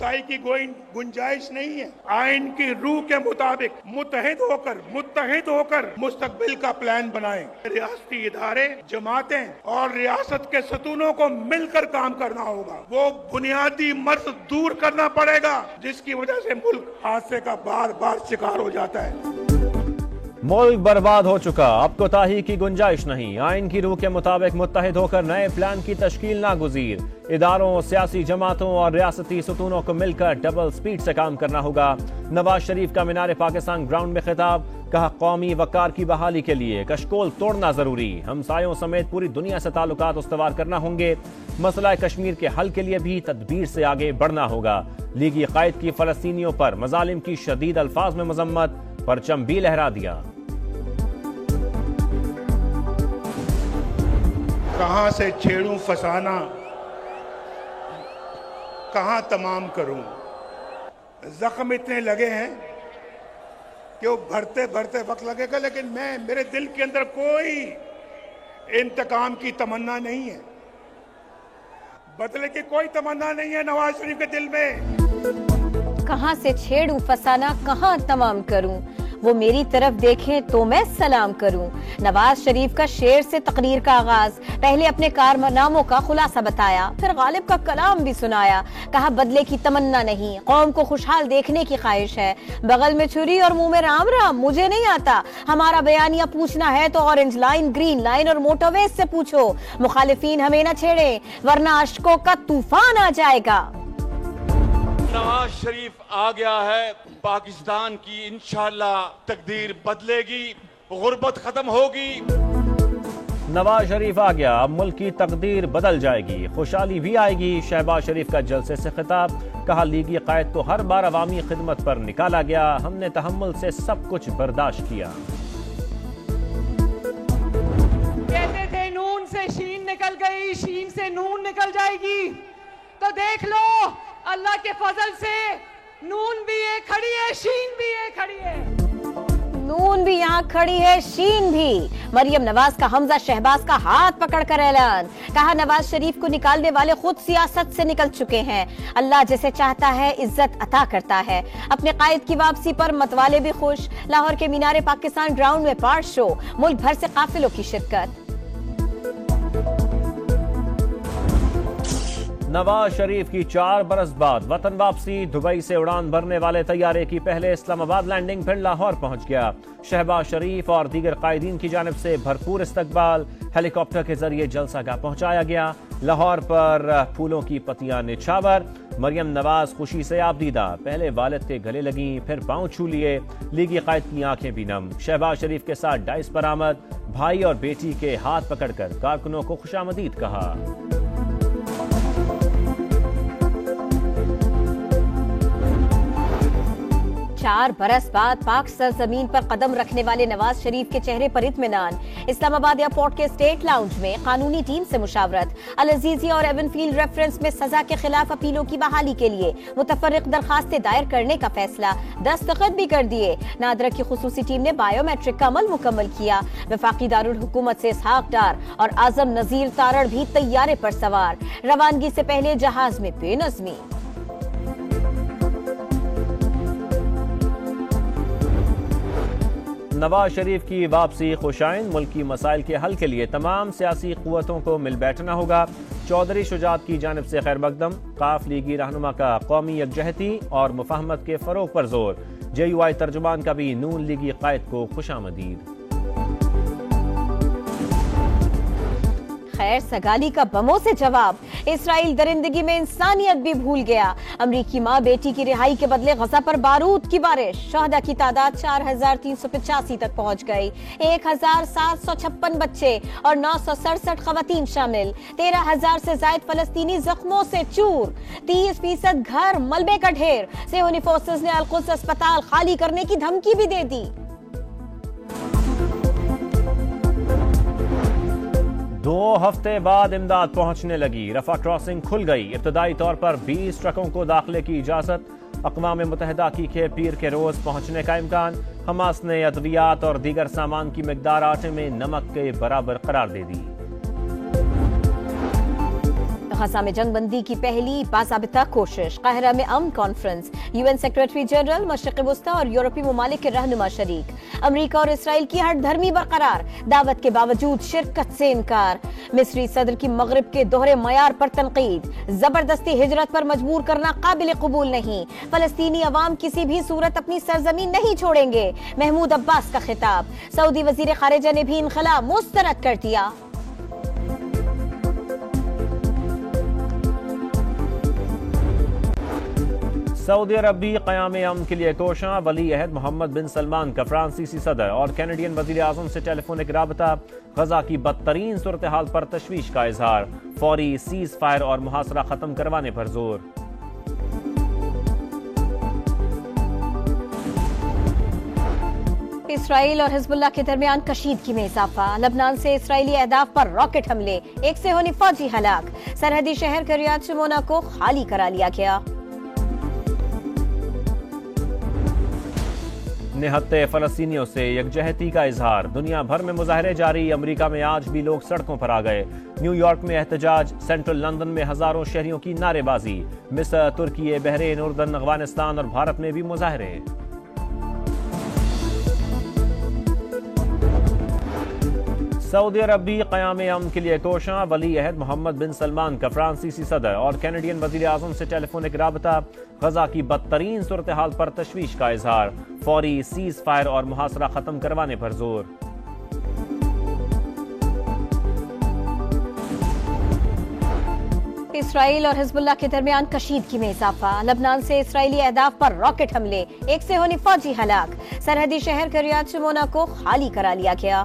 कोताही की कोई गुंजाइश नहीं है। आइन की रूह के मुताबिक मुत्तहिद होकर मुस्तकबिल का प्लान बनाएं। रियासती इदारे, जमातें और रियासत के सतूनों को मिलकर काम करना होगा। वो बुनियादी मर्ज दूर करना पड़ेगा जिसकी वजह से मुल्क हादसे का बार बार शिकार हो जाता है। मुल्क बर्बाद हो चुका, अब कोताही की गुंजाइश नहीं। आइन की रूह के मुताबिक मुत्तहिद होकर नए प्लान की तश्कील नागुज़ीर। इदारों, सियासी जमातों और रियासती सतूनों को मिलकर डबल स्पीड से काम करना होगा। नवाज शरीफ का मीनार पाकिस्तान ग्राउंड में खिताब, कहा कौमी वकार की बहाली के लिए कशकोल तोड़ना जरूरी। हमसायों समेत पूरी दुनिया से ताल्लुकात उस्तवार करना होंगे। मसला कश्मीर के हल के लिए भी तदबीर से आगे बढ़ना होगा। लीगी कायद की फलस्तीनियों पर मजालिम की शदीद अल्फाज में मजम्मत, परचम भी लहरा दिया। कहां से छेड़ूं फसाना, कहां तमाम करूं। जख्म इतने लगे हैं कि वो भरते भरते वक्त लगेगा, लेकिन मेरे दिल के अंदर कोई इंतकाम की तमन्ना नहीं है, बदले की कोई तमन्ना नहीं है नवाज शरीफ के दिल में। कहां से छेड़ूं फसाना, कहां तमाम करूं, वो मेरी तरफ देखें तो मैं सलाम करूं। नवाज शरीफ का शेर से तकरीर का आगाज, पहले अपने कारनामों का खुलासा बताया, फिर गालिब का कलाम भी सुनाया। कहा बदले की तमन्ना नहीं, कौम को खुशहाल देखने की ख्वाहिश है। बगल में छुरी और मुंह में राम राम, मुझे नहीं आता। हमारा बयानिया पूछना है तो ऑरेंज लाइन, ग्रीन लाइन और मोटरवेज से पूछो। मुखालिफिन हमें न छेड़े वरना अश्कों का तूफान आ जाएगा। नवाज शरीफ आ गया है, पाकिस्तान की इंशाअल्लाह तकदीर बदलेगी, गुर्बत खत्म होगी। नवाज शरीफ आ गया, अब मुल्क की तकदीर बदल जाएगी, खुशहाली भी आएगी। शहबाज शरीफ का जलसे से खिताब, कहा लीगी कायद को हर बार अवामी खिदमत पर निकाला गया, हमने तहम्मुल से सब कुछ बर्दाश्त किया। कहते थे नून से शीन निकल गई, शीन से नून निकल जाएगी, तो देख लो अल्लाह के फजल से नून भी एक खड़ी है, शीन भी एक खड़ी है। नून भी यहाँ खड़ी है, शीन भी। मरियम नवाज का हमजा शहबाज का हाथ पकड़कर ऐलान, कहा नवाज शरीफ को निकालने वाले खुद सियासत से निकल चुके हैं। अल्लाह जिसे चाहता है इज्जत अता करता है। अपने कायद की वापसी पर मतवाले भी खुश। लाहौर के मीनार पाकिस्तान ग्राउंड में पार्ट शो, मुल्क भर से काफिलों की शिरकत। नवाज शरीफ की 4 बरस बाद वतन वापसी, दुबई से उड़ान भरने वाले तैयारे की पहले इस्लामाबाद लैंडिंग, फिर लाहौर पहुंच गया। शहबाज शरीफ और दीगर कायदीन की जानिब से भरपूर इस्तकबाल, हेलीकॉप्टर के जरिए जलसागाह पहुंचाया गया। लाहौर पर फूलों की पत्तियां निछावर, मरियम नवाज खुशी से आबदीदा, पहले वालिद के गले लगी, फिर पांव छू लिए। लीगी कायद की आंखें भी नम। शहबाज शरीफ के साथ डाइस बरामद, भाई और बेटी के हाथ पकड़कर कारकुनों को खुशामदीद कहा। 4 बरस बाद पाक सरजमीन पर कदम रखने वाले नवाज शरीफ के चेहरे पर इत्मीनान। इस्लामाबाद एयरपोर्ट के स्टेट लाउंज में कानूनी टीम से मुशावरत। अल अजीजी और एवनफील्ड रेफरेंस में सजा के खिलाफ अपीलों की बहाली के लिए मुतफर्रिक दरखास्तें दायर करने का फैसला, दस्तखत भी कर दिए। नादरा की खुसूसी टीम ने बायोमेट्रिक का अमल मुकम्मल किया। वफाकी दारुल हुकूमत से इसहाक डार और आजम नजीर तारड़ भी तैयारे पर सवार। रवानगी से पहले जहाज में बेनज़मी। नवाज शरीफ की वापसी खुशाइन, मुल्क की मसाइल के हल के लिए तमाम सियासी कुव्वतों को मिल बैठना होगा। चौधरी शुजात की जानिब से खैर मकदम, काफ लीगी रहनुमा का कौमी यकजहती और मुफाहमत के फरोग पर जोर। JUI तर्जुमान का भी नून लीगी कायद को खुशामदीद। खैर सगाली का बमों से जवाब। इसराइल दरिंदगी में इंसानियत भी भूल गया। अमरीकी माँ बेटी की रिहाई के बदले गजा पर बारूद की बारिश। शहदा की तादाद 4385 तक पहुँच गई। 1756 बच्चे और 967 खवातीन शामिल। 13,000 से जायद फलस्तीनी जख्मों से चूर। 30% घर मलबे का ढेर। सेहूनी फोर्सेस ने अल-कुद्स अस्पताल खाली करने की धमकी भी दे दी। 2 हफ्ते बाद इमदाद पहुंचने लगी। रफा क्रॉसिंग खुल गई। इब्तदाई तौर पर 20 ट्रकों को दाखिले की इजाजत। अक़वाम मुत्तहिदा की पीर के रोज पहुंचने का इम्कान। हमास ने अद्वियात और दीगर सामान की मिकदार आटे में नमक के बराबर करार दे दी। غزہ میں جنگ بندی کی پہلی باضابطہ کوشش، قاہرہ میں امن کانفرنس، UN سیکریٹری جنرل، مشرق وسطی اور یورپی ممالک کے رہنما شریک، امریکہ اور اسرائیل کی ہٹ دھرمی برقرار، دعوت کے باوجود شرکت سے انکار، مصری صدر کی مغرب کے دوہرے معیار پر تنقید، زبردستی ہجرت پر مجبور کرنا قابل قبول نہیں، فلسطینی عوام کسی بھی صورت اپنی سرزمین نہیں چھوڑیں گے، محمود عباس کا خطاب، سعودی وزیر خارجہ نے بھی انخلا مسترد کر دیا۔ سعودی عرب بھی قیام امن کے لیے کوشاں، ولی عہد محمد بن سلمان کا فرانسیسی صدر اور کینیڈین وزیر اعظم سے ٹیلی فونک رابطہ، غزہ کی بدترین صورتحال پر تشویش کا اظہار، فوری سیز فائر اور محاصرہ ختم کروانے پر زور۔ اسرائیل اور حزب اللہ کے درمیان کشیدگی میں اضافہ، لبنان سے اسرائیلی اہداف پر راکٹ حملے، 1 سے ہونے فوجی ہلاک، سرحدی شہر کریات شمونا کو خالی کرا لیا گیا۔ نہتے فلسطینیوں سے یکجہتی کا اظہار، دنیا بھر میں مظاہرے جاری، امریکہ میں آج بھی لوگ سڑکوں پر آ گئے، نیو یارک میں احتجاج، سینٹرل لندن میں ہزاروں شہریوں کی نعرے بازی، مصر، ترکی، بحرین، اردن، افغانستان اور بھارت میں بھی مظاہرے۔ سعودی عرب بھی قیام امن کے لیے کوشاں، ولی عہد محمد بن سلمان کا فرانسیسی صدر اور کینیڈین وزیر اعظم سے ٹیلی فونک رابطہ، غزہ کی بدترین صورتحال پر تشویش کا اظہار، فوری سیز فائر اور محاصرہ ختم کروانے پر زور۔ اسرائیل اور حزب اللہ کے درمیان کشیدگی میں اضافہ، لبنان سے اسرائیلی اہداف پر راکٹ حملے، 1 سے ہونے فوجی ہلاک، سرحدی شہر کریات شمونا کو خالی کرا لیا گیا۔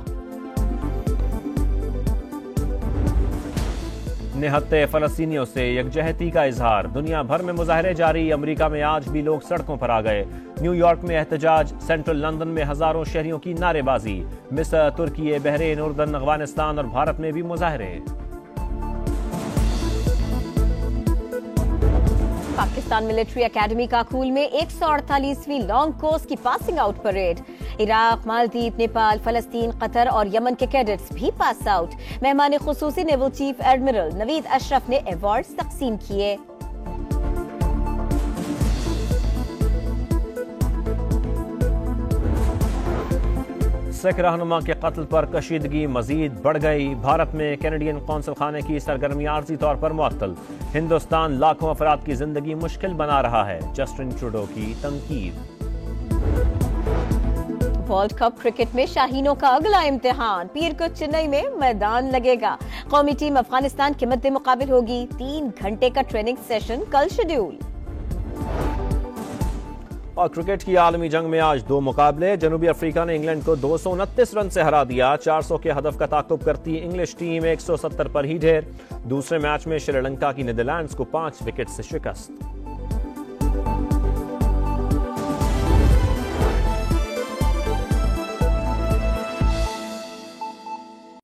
نہتے فلسطینیوں سے یکجہتی کا اظہار، دنیا بھر میں مظاہرے جاری، امریکہ میں آج بھی لوگ سڑکوں پر آ گئے، نیو یارک میں احتجاج، سینٹرل لندن میں ہزاروں شہریوں کی نعرے بازی، مصر، ترکی، بحرین، اردن، افغانستان اور بھارت میں بھی مظاہرے۔ پاکستان ملٹری اکیڈمی کاکول میں 148ویں لانگ کورس کی passing out parade, Iraq, Maldives, Nepal, فلسطین، قطر اور یمن کے کیڈٹس بھی پاس آؤٹ، مہمان خصوصی نیول چیف ایڈمرل نوید اشرف نے ایوارڈز تقسیم کیے۔ سکھ رہنما کے قتل پر کشیدگی مزید بڑھ گئی، بھارت میں کینیڈین قونصل خانے کی سرگرمی عارضی طور پر معطل، ہندوستان لاکھوں افراد کی زندگی مشکل بنا رہا ہے، جسٹن ٹروڈو کی تنقید۔ ورلڈ کپ کرکٹ میں شاہینوں کا اگلا امتحان، پیر کو چنئی میں میدان لگے گا، قومی ٹیم افغانستان کے مد مقابل ہوگی، 3 گھنٹے کا ٹریننگ سیشن کل شیڈول۔ اور کرکٹ کی عالمی جنگ میں آج 2 مقابلے، جنوبی افریقہ نے انگلینڈ کو 229 رن سے ہرا دیا، 400 کے ہدف کا تعاقب کرتی انگلش ٹیم 170 پر ہی ڈھیر، دوسرے میچ میں شری لنکا کی نیدرلینڈز کو 5 وکٹ سے شکست۔